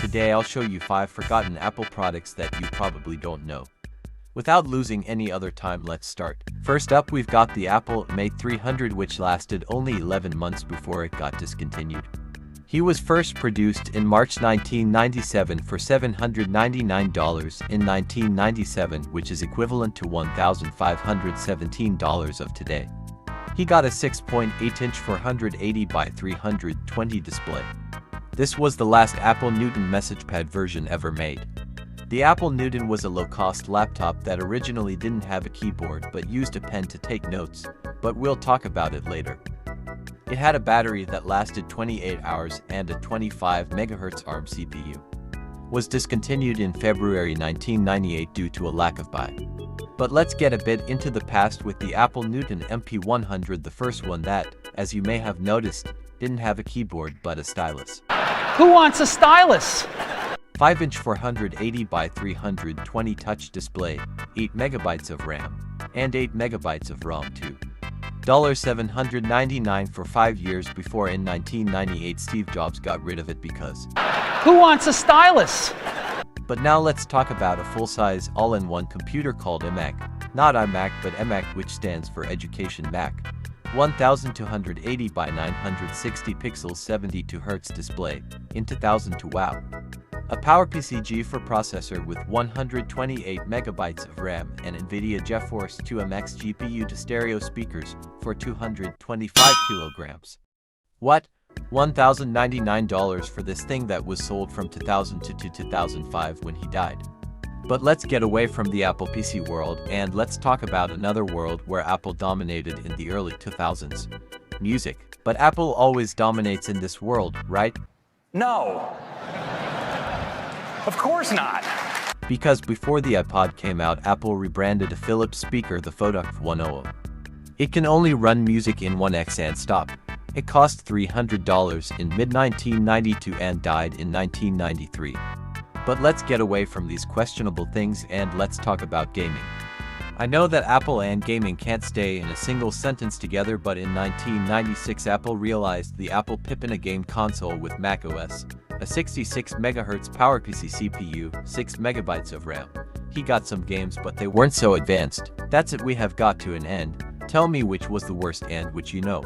today I'll show you 5 forgotten Apple products that you probably don't know. Without losing any other time, let's start. First up, we've got the Apple eMate 300, which lasted only 11 months before it got discontinued. He was first produced in March 1997 for $799 in 1997, which is equivalent to $1,517 of today. He got a 6.8-inch 480 by 320 display. This was the last Apple Newton MessagePad version ever made. The Apple Newton was a low-cost laptop that originally didn't have a keyboard but used a pen to take notes, but we'll talk about it later. It had a battery that lasted 28 hours and a 25 MHz ARM CPU. Was discontinued in February 1998 due to a lack of buy. But let's get a bit into the past with the Apple Newton MP100, the first one that, as you may have noticed, didn't have a keyboard but a stylus. Who wants a stylus? 5-inch 480 by 320 touch display, 8 MB of RAM, and 8 MB of ROM too. $799 for 5 years before in 1998 Steve Jobs got rid of it because... Who wants a stylus? But now let's talk about a full-size, all-in-one computer called eMac. Not iMac but eMac, which stands for Education Mac. 1280 by 960 pixels, 72 Hz display, in 2002. Wow. A PowerCD for processor with 128 MB of RAM and NVIDIA GeForce 2 MX GPU to stereo speakers for 225 kilograms. What? $1,099 for this thing that was sold from 2002 to 2005 when he died. But let's get away from the Apple PC world and let's talk about another world where Apple dominated in the early 2000s. Music. But Apple always dominates in this world, right? No. Of course not. Because before the iPod came out, Apple rebranded a Philips speaker, the Photoc 100. It can only run music in 1x and stop. It cost $300 in mid-1992 and died in 1993. But let's get away from these questionable things and let's talk about gaming. I know that Apple and gaming can't stay in a single sentence together, but in 1996 Apple realized the Apple PiNPiN, a game console with macOS, a 66 MHz PowerPC CPU, 6 MB of RAM. He got some games but they weren't so advanced. That's it, we have got to an end. Tell me which was the worst and which you know.